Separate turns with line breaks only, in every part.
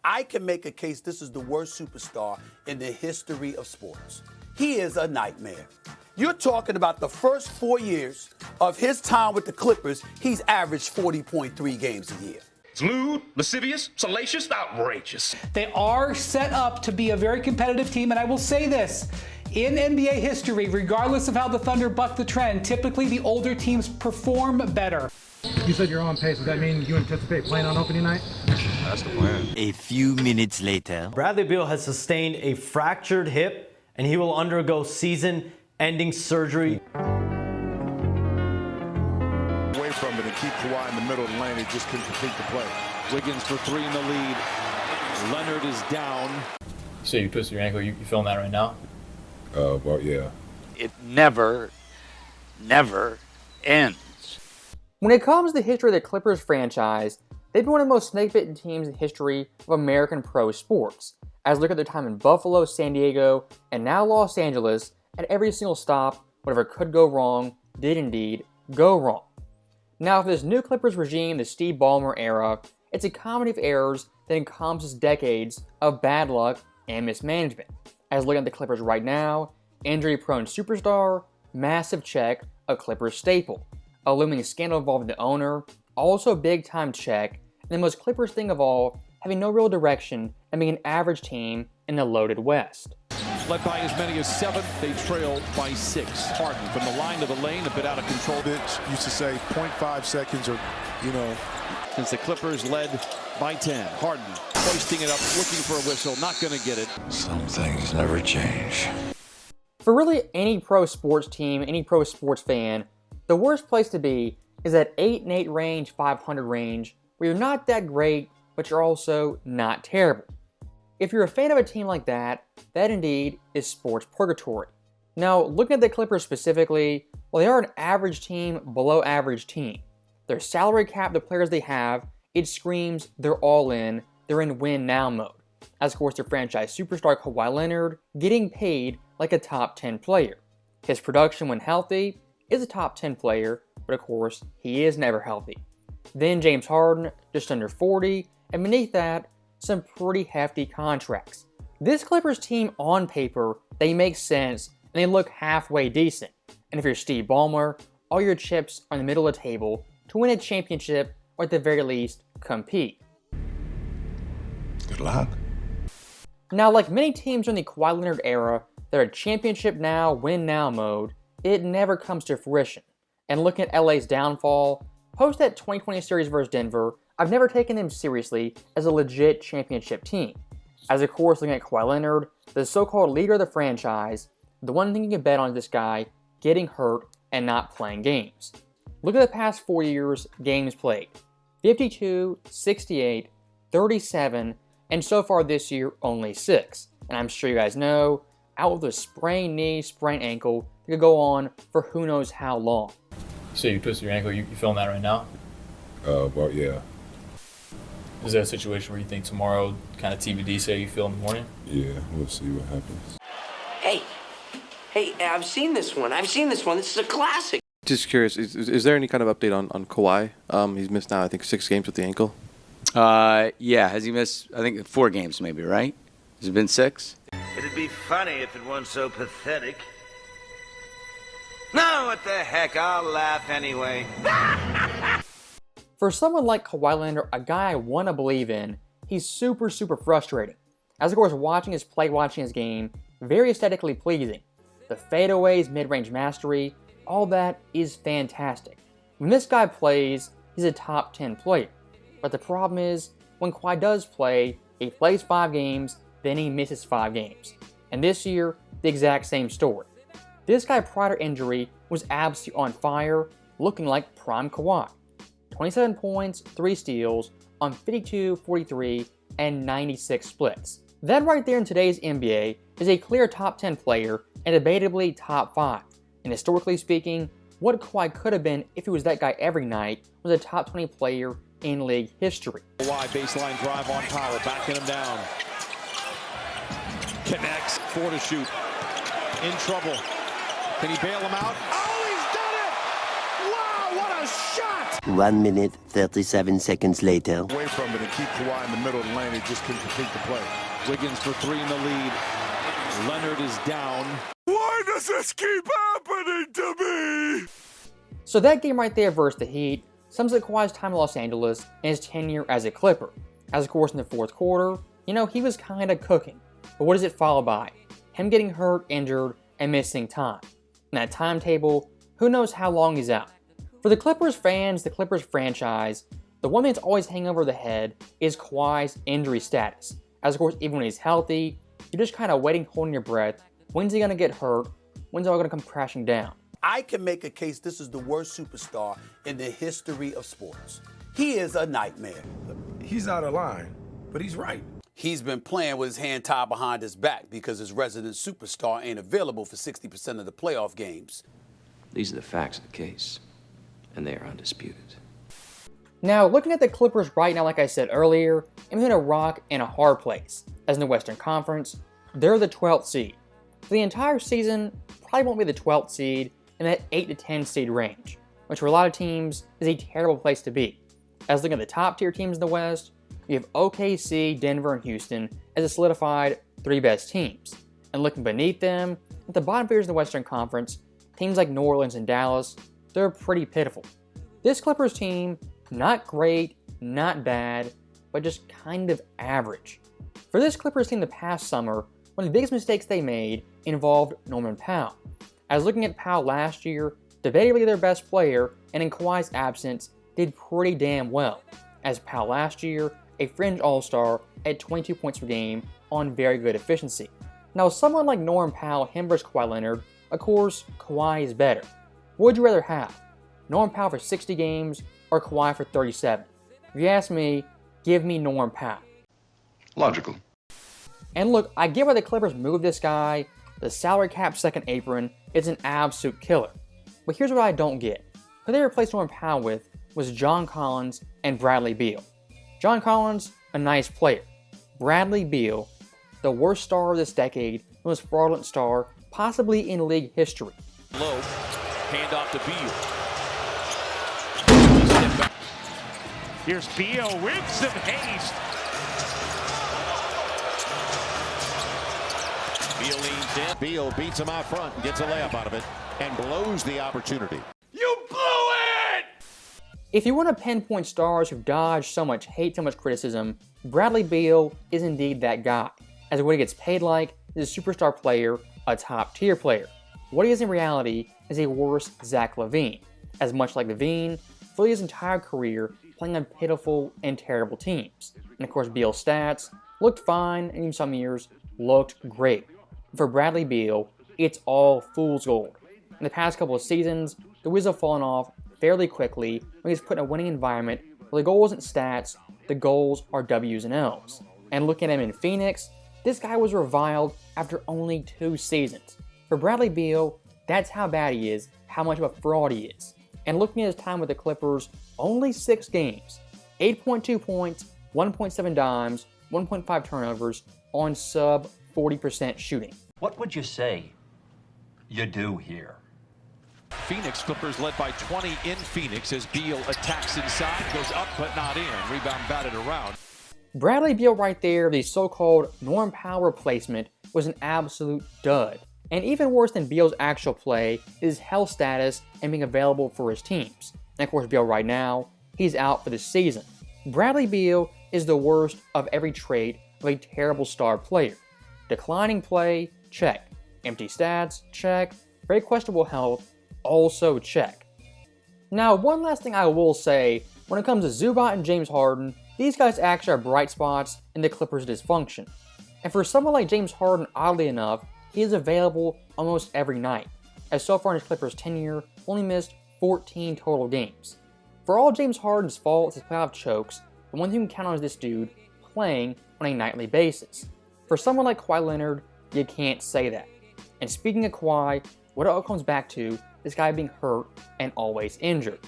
I can make a case this is the worst superstar in the history of sports. He is a nightmare. You're talking about the first 4 years of his time with the Clippers, he's averaged 40.3 games a year.
It's lewd, lascivious, salacious, outrageous.
They are set up to be a very competitive team, and I will say this. In NBA history, regardless of how the Thunder buck the trend, typically the older teams perform better.
You said you're on pace. Does that mean you anticipate playing on opening night?
That's the plan.
A few minutes later.
Bradley Beal has sustained a fractured hip, and he will undergo season-ending surgery.
Away from it and keep Kawhi in the middle of the lane. He just couldn't complete the play.
Wiggins for three in the lead. Leonard is down.
So you twisted your ankle. You feeling that right now?
Well, yeah.
It never ends.
When it comes to the history of the Clippers franchise, they've been one of the most snake-bitten teams in the history of American pro sports. As look at their time in Buffalo, San Diego, and now Los Angeles, at every single stop, whatever could go wrong did indeed go wrong. Now, for this new Clippers regime, the Steve Ballmer era, it's a comedy of errors that encompasses decades of bad luck and mismanagement. As looking at the Clippers right now, injury-prone superstar, massive check, a Clippers staple. A looming scandal involving the owner, also a big-time check, and the most Clippers thing of all, having no real direction and being an average team in the loaded West.
Led by as many as 7, they trail by 6. Harden from the line to the lane, a bit out of control.
Bitch used to say 0.5 seconds or,
Since the Clippers led by 10. Harden hoisting it up, looking for a whistle, not going to get it.
Some things never change.
For really any pro sports team, any pro sports fan, the worst place to be is that 8-8 range, 500 range, where you're not that great, but you're also not terrible. If you're a fan of a team like that, that indeed is sports purgatory. Now, looking at the Clippers specifically, well, they are an average team, below average team. Their salary cap, the players they have, it screams they're all in, they're in win now mode. As of course their franchise superstar Kawhi Leonard getting paid like a top 10 player. His production when healthy is a top 10 player, but of course he is never healthy. Then James Harden, just under 40, and beneath that, some pretty hefty contracts. This Clippers team on paper, they make sense and they look halfway decent. And if you're Steve Ballmer, all your chips are in the middle of the table to win a championship or at the very least compete.
Good luck.
Now, like many teams in the Kawhi Leonard era, they're a championship now, win now mode. It never comes to fruition. And looking at LA's downfall, post that 2020 series versus Denver, I've never taken them seriously as a legit championship team. As of course, looking at Kawhi Leonard, the so-called leader of the franchise, the one thing you can bet on is this guy getting hurt and not playing games. Look at the past 4 years, games played. 52, 68, 37, and so far this year, only 6. And I'm sure you guys know, out with a sprained knee, sprained ankle, it could go on for who knows how long.
So you twisted your ankle. You feeling that right now?
Well, yeah.
Is there a situation where you think tomorrow, kind of TBD, say you feel in the morning?
Yeah, we'll see what happens.
Hey, I've seen this one. This is a classic.
Just curious, is there any kind of update on Kawhi? He's missed now, I think, 6 games with the ankle.
Yeah. Has he missed, I think, 4 games maybe, right? Has it been 6?
It'd be funny if it weren't so pathetic. No, what the heck, I'll laugh anyway.
For someone like Kawhi Leonard, a guy I want to believe in, he's super frustrating. As of course, watching his play, watching his game, very aesthetically pleasing. The fadeaways, mid-range mastery, all that is fantastic. When this guy plays, he's a top 10 player. But the problem is, when Kawhi does play, he plays 5 games, then he misses 5 games. And this year, the exact same story. This guy prior to injury was absolutely on fire, looking like prime Kawhi. 27 points, 3 steals, on 52, 43, and 96 splits. That right there in today's NBA is a clear top 10 player and debatably top 5. And historically speaking, what Kawhi could have been if he was that guy every night was a top 20 player in league history.
Kawhi baseline drive on Powell, backing him down. Connects, 4 to shoot. In trouble. Can he bail him out? Oh, he's done it! Wow, what a
a shot!
1 minute, 37 seconds later.
Away from it and keep Kawhi in the middle of the lane. He just couldn't complete the play.
Wiggins for 3 in the lead. Leonard is down.
Why does this keep happening to me?
So that game right there versus the Heat sums up Kawhi's time in Los Angeles and his tenure as a Clipper. As of course in the fourth quarter, he was kind of cooking. But what does it follow by? Him getting hurt, injured, and missing time. In that timetable, who knows how long he's out. For the Clippers fans, the Clippers franchise, the one that's always hanging over the head is Kawhi's injury status. As of course, even when he's healthy, you're just kind of waiting, holding your breath. When's he going to get hurt? When's it all going to come crashing down?
I can make a case this is the worst superstar in the history of sports. He is a nightmare.
He's out of line, but he's right.
He's been playing with his hand tied behind his back because his resident superstar ain't available for 60% of the playoff games.
These are the facts of the case, and they are undisputed.
Now, looking at the Clippers right now, like I said earlier, I'm in a rock and a hard place. As in the Western Conference, they're the 12th seed. For the entire season, probably won't be the 12th seed in that 8 to 10 seed range, which for a lot of teams is a terrible place to be. As looking at the top tier teams in the West, you have OKC, Denver, and Houston as the solidified 3 best teams. And looking beneath them, at the bottom tiers in the Western Conference, teams like New Orleans and Dallas, they're pretty pitiful. This Clippers team, not great, not bad, but just kind of average. For this Clippers team the past summer, one of the biggest mistakes they made involved Norman Powell. As looking at Powell last year, debatably their best player, and in Kawhi's absence, did pretty damn well. As Powell last year, a fringe all-star at 22 points per game on very good efficiency. Now, someone like Norman Powell, him versus Kawhi Leonard, of course, Kawhi is better. What would you rather have? Norman Powell for 60 games or Kawhi for 37? If you ask me, give me Norman Powell.
Logical.
And look, I get why the Clippers moved this guy. The salary cap second apron is an absolute killer. But here's what I don't get. Who they replaced Norman Powell with was John Collins and Bradley Beal. John Collins, a nice player. Bradley Beal, the worst star of this decade, the most fraudulent star possibly in league history.
Low, hand off to Beal.
Here's Beal with some haste.
Beal leans in.
Beal beats him out front and gets a layup out of it and blows the opportunity.
You blew it!
If you want to pinpoint stars who've dodged so much hate, so much criticism, Bradley Beal is indeed that guy. As what he gets paid like is a superstar player, a top tier player. What he is in reality is a worse Zach LaVine. As much like LaVine, for his entire career playing on pitiful and terrible teams. And of course Beal's stats looked fine and in some years looked great. For Bradley Beal, it's all fool's gold. In the past couple of seasons, the wheels have fallen off fairly quickly when he's put in a winning environment where the goals isn't stats, the goals are W's and L's. And looking at him in Phoenix, this guy was reviled after only 2 seasons. For Bradley Beal, that's how bad he is, how much of a fraud he is. And looking at his time with the Clippers, only 6 games, 8.2 points, 1.7 dimes, 1.5 turnovers on sub 40% shooting.
What would you say you do here?
Phoenix Clippers led by 20 in Phoenix as Beal attacks inside, goes up but not in. Rebound batted around.
Bradley Beal right there, the so-called Norman Powell replacement, was an absolute dud. And even worse than Beal's actual play is health status and being available for his teams. And of course Beal right now, he's out for the season. Bradley Beal is the worst of every trait of a terrible star player. Declining play, check. Empty stats, check. Very questionable health, also check. Now, one last thing I will say, when it comes to Zubac and James Harden, these guys actually are bright spots in the Clippers' dysfunction. And for someone like James Harden, oddly enough, he is available almost every night, as so far in his Clippers tenure, only missed 14 total games. For all James Harden's faults, his playoff chokes, the one thing you can count on is this dude playing on a nightly basis. For someone like Kawhi Leonard, you can't say that. And speaking of Kawhi, what it all comes back to, this guy being hurt and always injured.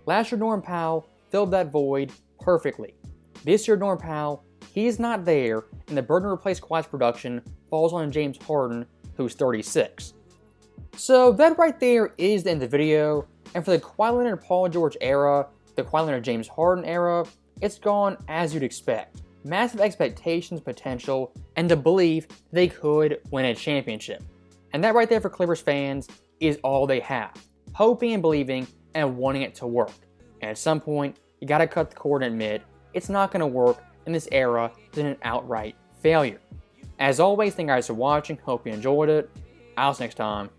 Last year, Norman Powell filled that void perfectly. This year, Norman Powell, he is not there, and the burden to replace Kawhi's production falls on James Harden, who's 36. So that right there is the end of the video. And for the Kawhi Leonard Paul George era, the Kawhi Leonard James Harden era, it's gone as you'd expect. Massive expectations, potential, and the belief they could win a championship. And that right there for Clippers fans is all they have. Hoping and believing and wanting it to work. And at some point, you gotta cut the cord and admit it's not gonna work, and this era is an outright failure. As always, thank you guys for watching. Hope you enjoyed it. I'll see you next time.